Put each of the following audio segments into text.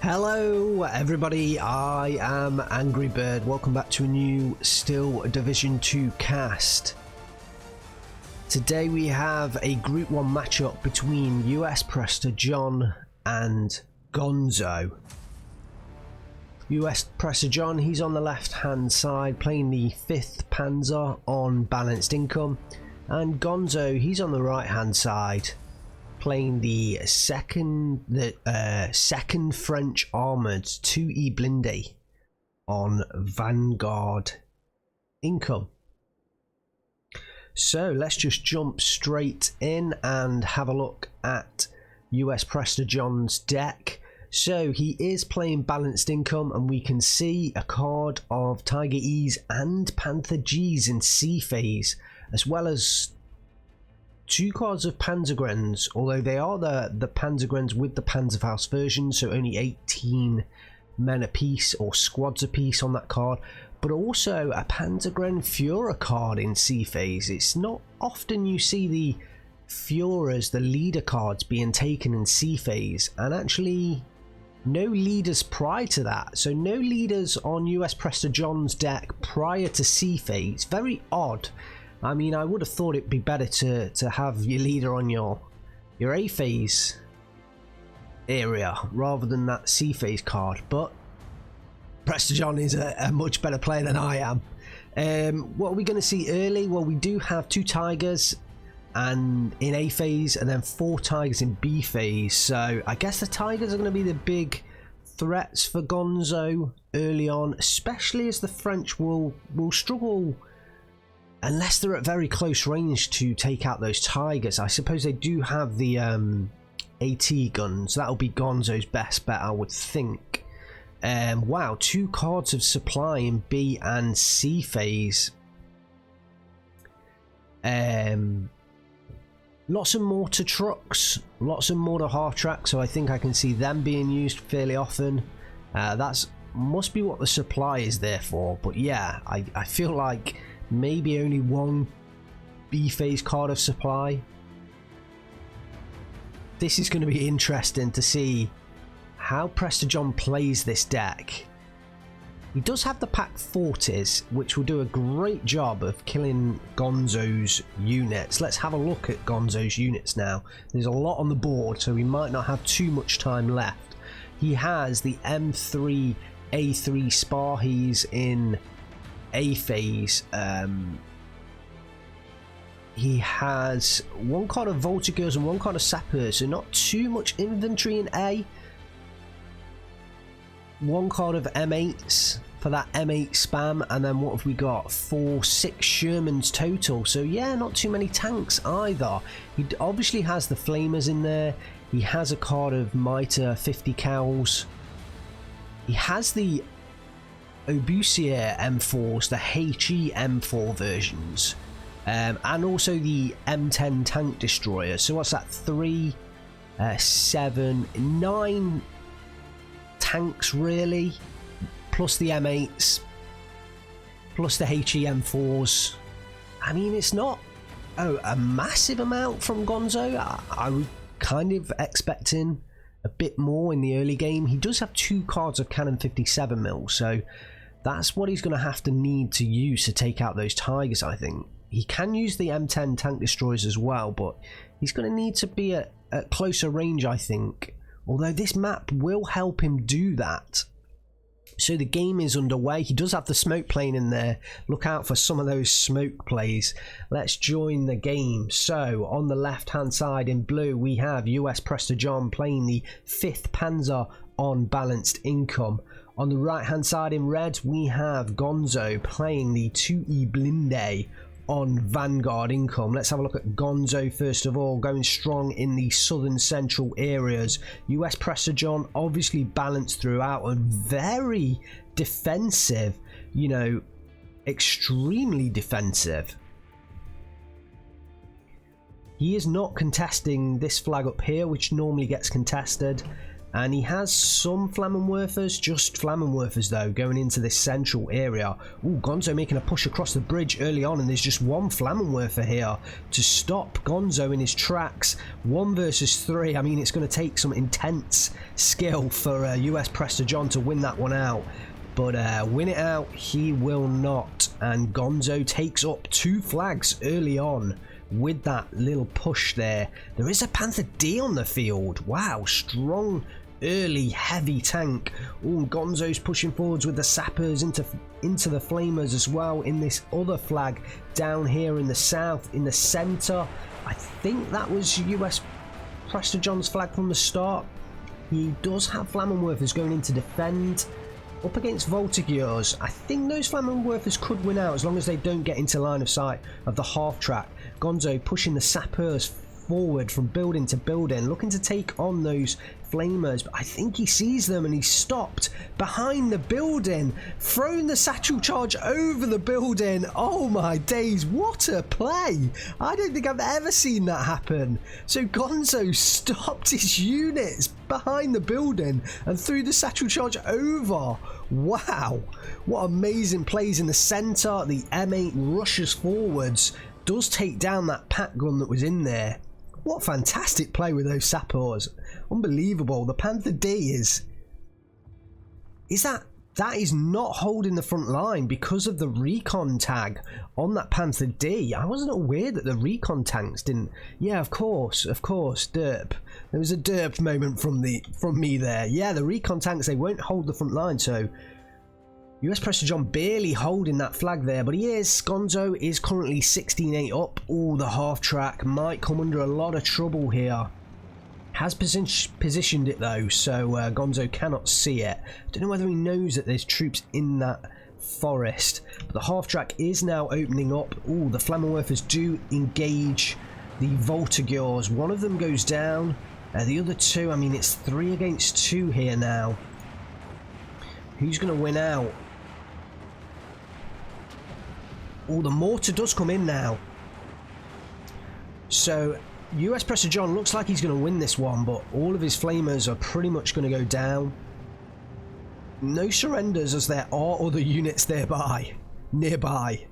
Hello everybody, I am Angry Bird. Welcome back to a new Still Division 2 cast. Today we have a Group 1 matchup between US Prestor John and Gonzo. US Prestor John, he's on the left hand side playing the 5th Panzer on balanced income, and Gonzo, he's on the right hand side playing the second French armoured 2E Blindé on Vanguard income. So let's just jump straight in and have a look at US Prestor John's deck. So he is playing balanced income, and we can see a card of Tiger E's and Panther G's in C phase, as well as 2 cards of Panzergrens, although they are the Panzergrens with the Panzerfaust version, so only 18 men apiece or squads apiece on that card, but also a Panzergren Führer card in C phase. It's not often you see the Führers, the leader cards, being taken in C phase, and actually no leaders prior to that. So no leaders on US Prestor John's deck prior to C phase. Very odd. I mean, I would have thought it'd be better to have your leader on your A phase area rather than that C phase card, but Prestor John is a much better player than I am. What are we going to see early? Well, we do have 2 Tigers and in A phase, and then 4 Tigers in B phase, so I guess the Tigers are going to be the big threats for Gonzo early on, especially as the French will struggle unless they're at very close range to take out those Tigers. I suppose they do have the AT guns. That'll be Gonzo's best bet, I would think. Wow, 2 cards of supply in B and C phase. Lots of mortar trucks, lots of mortar half tracks, so I think I can see them being used fairly often. That's must be what the supply is there for, but yeah, I feel like maybe only 1 B phase card of supply. This is going to be interesting to see how Prestor John plays this deck. He does have the pack 40s, which will do a great job of killing Gonzo's units. Let's have a look at Gonzo's units now. There's a lot on the board, so we might not have too much time left. He has the M3 A3 Sparhees in A phase. He has 1 card of Voltigeurs and 1 card of Sappers, so not too much inventory in A. 1 card of M8s for that M8 spam, and then what have we got? 6 Shermans total, so yeah, not too many tanks either. He obviously has the Flamers in there. He has a card of Mitre 50 cows. He has the Obusier M4s, the HE M4 versions, and also the M10 tank destroyer. So what's that? 3, 7, 9 tanks really, plus the M8s, plus the HE M4s. I mean, it's not a massive amount from Gonzo. I was kind of expecting a bit more in the early game. He does have 2 cards of Cannon 57mm, so that's what he's going to have to need to use to take out those Tigers, I think. He can use the M10 tank destroyers as well, but he's going to need to be at closer range, I think. Although this map will help him do that. So the game is underway. He does have the smoke plane in there. Look out for some of those smoke plays. Let's join the game. So on the left hand side in blue, we have US Prestor John playing the 5th Panzer on balanced income. On the right hand side in red, we have Gonzo playing the 2E Blindé on Vanguard income. Let's have a look at Gonzo first of all, going strong in the southern central areas. US Prestor John obviously balanced throughout and very defensive, you know, extremely defensive. He is not contesting this flag up here, which normally gets contested. And he has some Flammenwerfers, just Flammenwerfers though, going into this central area. Ooh, Gonzo making a push across the bridge early on, and there's just one Flammenwerfer here to stop Gonzo in his tracks. 1 versus 3. I mean, it's going to take some intense skill for US Prestor John to win that one out. But win it out, he will not. And Gonzo takes up 2 flags early on with that little push there. There is a Panther D on the field. Wow, strong early heavy tank. Oh, Gonzo's pushing forwards with the sappers into the flamers as well in this other flag down here in the south, in the center. I think that was US Prestor John's flag from the start. He does have Flammenwerfers going in to defend up against Voltigeurs. I think those Flammenwerfers could win out as long as they don't get into line of sight of the half track. Gonzo pushing the sappers forward from building to building, looking to take on those flamers, but I think he sees them and he's stopped behind the building, thrown the satchel charge over the building. Oh my days, what a play! I don't think I've ever seen that happen. So Gonzo stopped his units behind the building and threw the satchel charge over. Wow, what amazing plays in the center. The M8 rushes forwards, does take down that pack gun that was in there. What fantastic play with those sappers. Unbelievable. The Panther D is that is not holding the front line because of the recon tag on that Panther D. I wasn't aware that the recon tanks didn't. Yeah, of course, derp. There was a derp moment from me there. Yeah, the recon tanks, they won't hold the front line, so US Prestor John barely holding that flag there, but he is. Gonzo is currently 16-8 up. Oh, the half track might come under a lot of trouble here. Has positioned it though, so Gonzo cannot see it. Don't know whether he knows that there's troops in that forest. But the half track is now opening up. Oh, the Flammenwerfers do engage the Voltigeurs. One of them goes down. The other 2, I mean, it's 3 against 2 here now. Who's going to win out? Oh, the mortar does come in now. So US Prestor John looks like he's going to win this one, but all of his flamers are pretty much going to go down. No surrenders as there are other units nearby.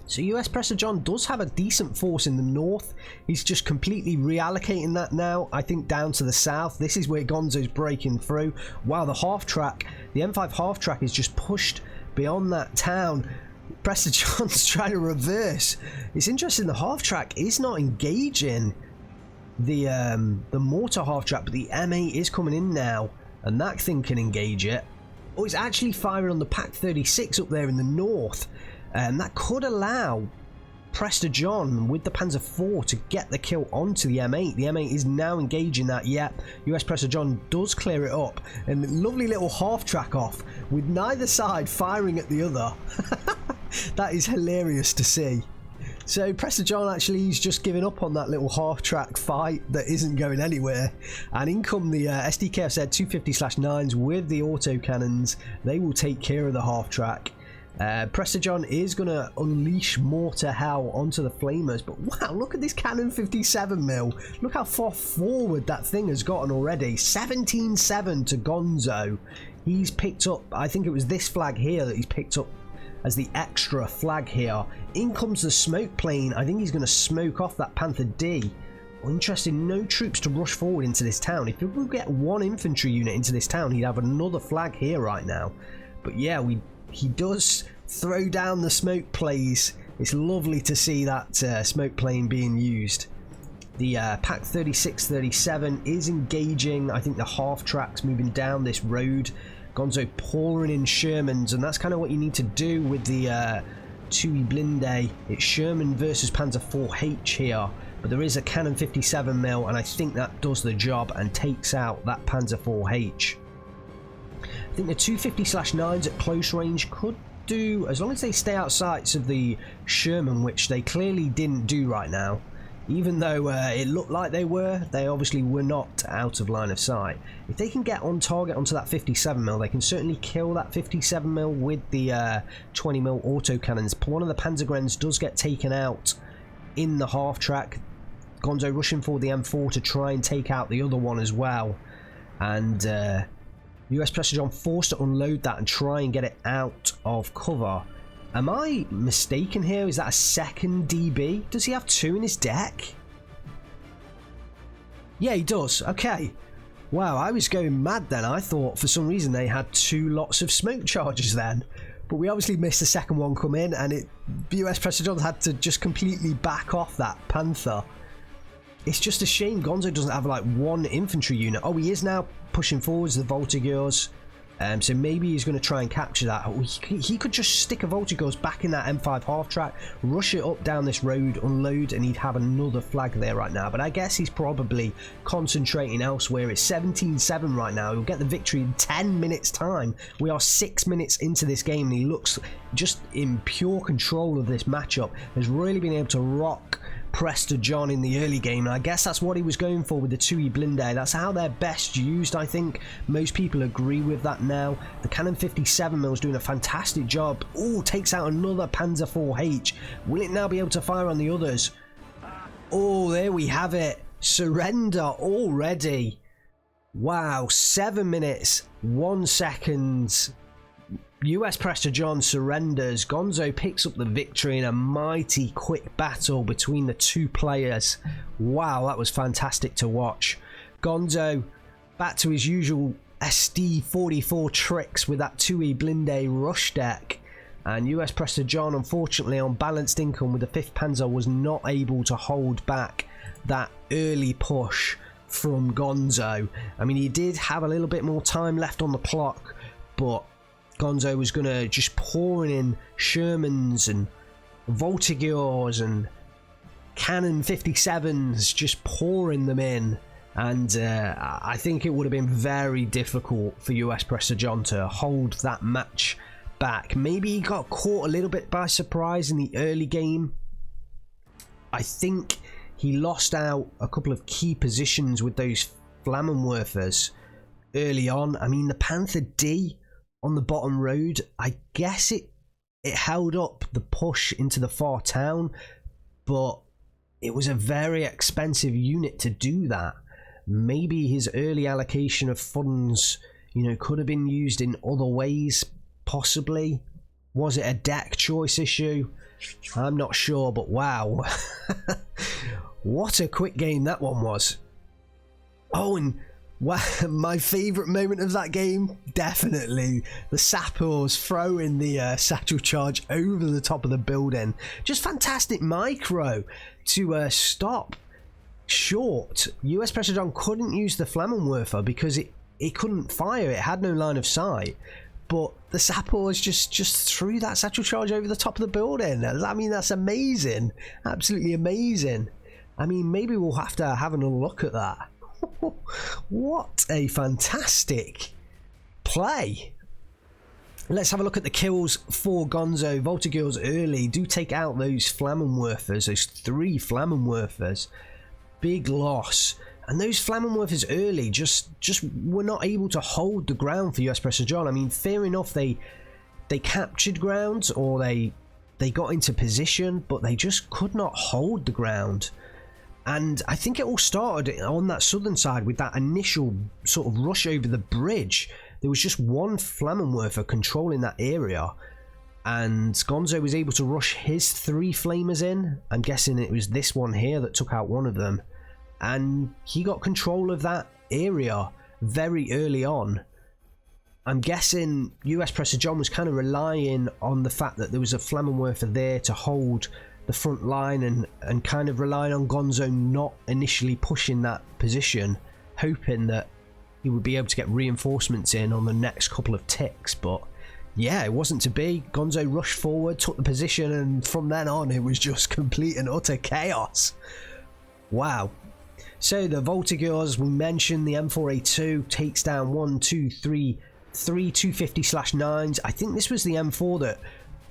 So US Prestor John does have a decent force in the north. He's just completely reallocating that now, I think, down to the south. This is where Gonzo's breaking through. Wow, the half track, the M5 half track is just pushed beyond that town. Prestor John's trying to reverse. It's interesting, the half track is not engaging the mortar half track, but the M8 is coming in now, and that thing can engage it. Oh, it's actually firing on the Pack 36 up there in the north. And that could allow Prestor John with the Panzer IV to get the kill onto the M8. The M8 is now engaging that. Yep, US Prestor John does clear it up. And lovely little half track off with neither side firing at the other. That is hilarious to see. So Prestor John actually, he's just giving up on that little half track fight that isn't going anywhere. And in come the SDKFZ 250/9s with the autocannons. They will take care of the half track. Prestor John is going to unleash mortar hell onto the flamers, but wow, look at this cannon 57mm. Look how far forward that thing has gotten already. 17-7 to Gonzo. He's picked up, I think it was this flag here that he's picked up as the extra flag here. In comes the smoke plane. I think he's going to smoke off that Panther D. Well, interesting, no troops to rush forward into this town. If we could get 1 infantry unit into this town, he'd have another flag here right now. But yeah, he does throw down the smoke plays. It's lovely to see that smoke plane being used. The Pack 36-37 is engaging. I think the half track's moving down this road. Gonzo pouring in Shermans, and that's kind of what you need to do with the Tui Blinde. It's Sherman versus Panzer IV-H here, but there is a cannon 57mm, and I think that does the job and takes out that Panzer IV-H. I think the 250/9s at close range could do, as long as they stay out sights of the Sherman, which they clearly didn't do right now. Even though it looked like they were, they obviously were not out of line of sight. If they can get on target onto that 57mm, they can certainly kill that 57mm with the 20mm autocannons. One of the Panzergrens does get taken out in the half track. Gonzo rushing for the M4 to try and take out the other one as well. and US Prestor John forced to unload that and try and get it out of cover. Am I mistaken here? Is that a second DB? Does he have 2 in his deck? Yeah, he does. Okay. Wow, I was going mad then. I thought for some reason they had 2 lots of smoke charges then. But we obviously missed the second one come in, and US Prestor John had to just completely back off that Panther. It's just a shame Gonzo doesn't have like 1 infantry unit. Oh, he is now pushing forwards the Voltigeurs. So maybe he's going to try and capture that. Oh, he could just stick a Voltigeurs back in that M5 half track, rush it up down this road, unload, and he'd have another flag there right now. But I guess he's probably concentrating elsewhere. It's 17-7 right now. He'll get the victory in 10 minutes time. We are 6 minutes into this game, and he looks just in pure control of this matchup. Has really been able to rock Prestor John in the early game, and I guess that's what he was going for with the 2E Blinde. That's how they're best used, I think. Most people agree with that now. The Cannon 57 Mill's doing a fantastic job. Oh, takes out another Panzer 4H. Will it now be able to fire on the others? Oh, there we have it. Surrender already. Wow, 7 minutes, 1 second. US Prestor John surrenders. Gonzo picks up the victory in a mighty quick battle between the 2 players. Wow, that was fantastic to watch. Gonzo back to his usual SD44 tricks with that 2E Blinde rush deck. And US Prestor John, unfortunately, on balanced income with the 5th Panzer, was not able to hold back that early push from Gonzo. I mean, he did have a little bit more time left on the clock, but Gonzo was going to just pour in Shermans and Voltigeurs and Cannon 57s, just pouring them in. And I think it would have been very difficult for US Prestor John to hold that match back. Maybe he got caught a little bit by surprise in the early game. I think he lost out a couple of key positions with those Flammenwerfers early on. I mean, the Panther D on the bottom road, I guess it held up the push into the far town, but it was a very expensive unit to do that. Maybe his early allocation of funds, you know, could have been used in other ways, possibly. Was it a deck choice issue? I'm not sure, but wow. What a quick game that one was. Oh, and wow, my favourite moment of that game, definitely the Sappers throwing the satchel charge over the top of the building. Just fantastic micro to stop short. US Prestor John couldn't use the Flammenwerfer because it couldn't fire. It had no line of sight. But the Sappers just threw that satchel charge over the top of the building. I mean, that's amazing. Absolutely amazing. I mean, maybe we'll have to have another look at that. What a fantastic play. Let's have a look at the kills for Gonzo. Voltigeurs early do take out those Flammenwerfers, those 3 Flammenwerfers. Big loss. And those Flammenwerfers early just were not able to hold the ground for US Prestor John. I mean, fair enough, they captured ground or they got into position, but they just could not hold the ground. And I think it all started on that southern side with that initial sort of rush over the bridge. There was just 1 Flammenwerfer controlling that area, and Gonzo was able to rush his 3 flamers in. I'm guessing it was this one here that took out one of them, and he got control of that area very early on. I'm guessing US Prestor John was kind of relying on the fact that there was a Flammenwerfer there to hold the front line, and kind of relying on Gonzo not initially pushing that position, hoping that he would be able to get reinforcements in on the next couple of ticks. But yeah, it wasn't to be. Gonzo rushed forward, took the position, and from then on it was just complete and utter chaos. Wow. So the Voltigeurs, we mentioned, the M4A2 takes down 1, 2, 3 250/9s. I think this was the M4 that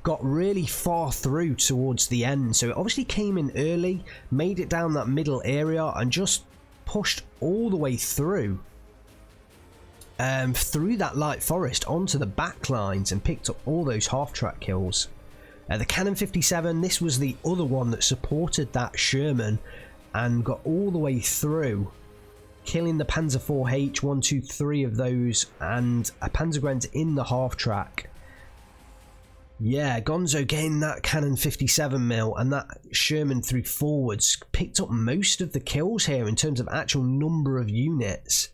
got really far through towards the end, so it obviously came in early, made it down that middle area, and just pushed all the way through that light forest onto the back lines and picked up all those half-track kills. The Cannon 57, this was the other one that supported that Sherman and got all the way through, killing the Panzer IV-H, 1, 2, 3 of those, and a Panzergrenz in the half-track. Yeah, Gonzo getting that cannon 57mm and that Sherman through forwards picked up most of the kills here in terms of actual number of units.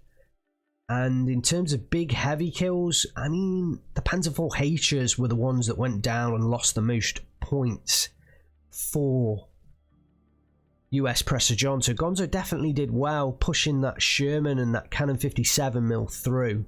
And in terms of big heavy kills, I mean, the Panzer IV-H's were the ones that went down and lost the most points for US Prestor John. So Gonzo definitely did well pushing that Sherman and that cannon 57mm through.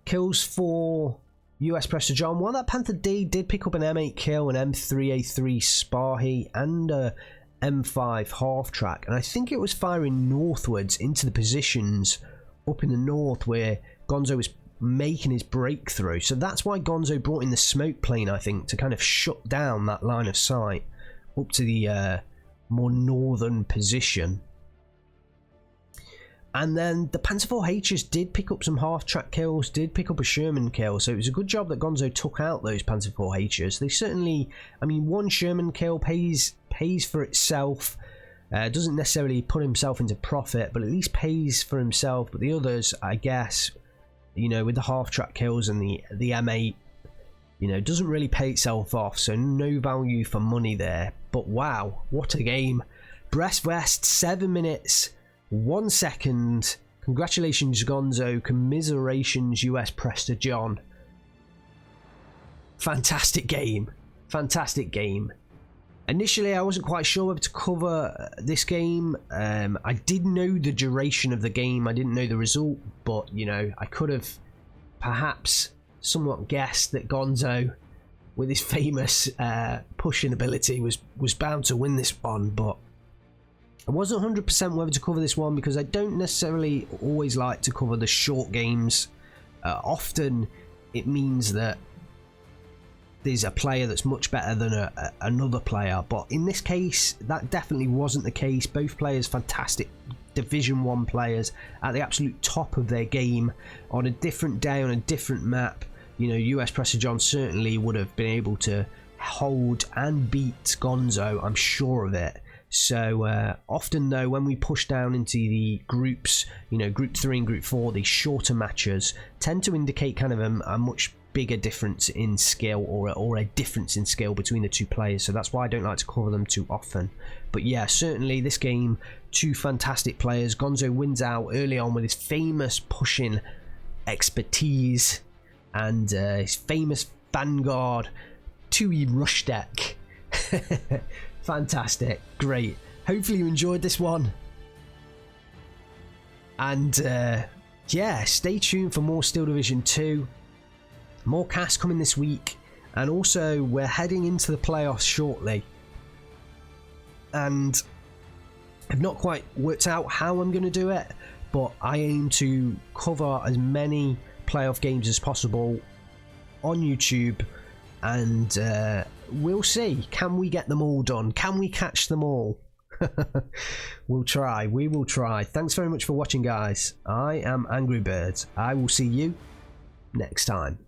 Kills for US Prestor John. Well, that Panther D did pick up an M8 kill, an M3A3 Sparhy, and a M5 half track. And I think it was firing northwards into the positions up in the north where Gonzo was making his breakthrough. So that's why Gonzo brought in the smoke plane, I think, to kind of shut down that line of sight up to the more northern position. And then the Panzer IV-H's did pick up some half-track kills, did pick up a Sherman kill, so it was a good job that Gonzo took out those Panzer IV-H's. They certainly, I mean, one Sherman kill pays for itself. Doesn't necessarily put himself into profit, but at least pays for himself. But the others, I guess, you know, with the half-track kills and the M8, you know, doesn't really pay itself off, so no value for money there. But wow, what a game. Brest-West, 7 minutes, 1 second. Congratulations, Gonzo. Commiserations, US Prestor John. Fantastic game. Fantastic game. Initially, I wasn't quite sure whether to cover this game. I did know the duration of the game. I didn't know the result, but, you know, I could have perhaps somewhat guessed that Gonzo, with his famous pushing ability, was bound to win this one, but I wasn't 100% whether to cover this one because I don't necessarily always like to cover the short games. Often it means that there's a player that's much better than another player, but in this case that definitely wasn't the case. Both players fantastic Division 1 players at the absolute top of their game on a different day on a different map. You know, US Prestor John certainly would have been able to hold and beat Gonzo, I'm sure of it. So often though, when we push down into the groups, you know, group 3 and group 4, these shorter matches tend to indicate kind of a much bigger difference in skill, or a difference in skill between the two players. So that's why I don't like to cover them too often. But yeah, certainly this game, two fantastic players. Gonzo wins out early on with his famous pushing expertise and his famous Vanguard 2E rush deck. Fantastic, great. Hopefully you enjoyed this one, and yeah, stay tuned for more Steel Division 2. More casts coming this week, and also we're heading into the playoffs shortly, and I've not quite worked out how I'm going to do it, but I aim to cover as many playoff games as possible on YouTube, and we'll see. Can we get them all done? Can we catch them all? We'll try. We will try. Thanks very much for watching, guys. I am Angry Birds. I will see you next time.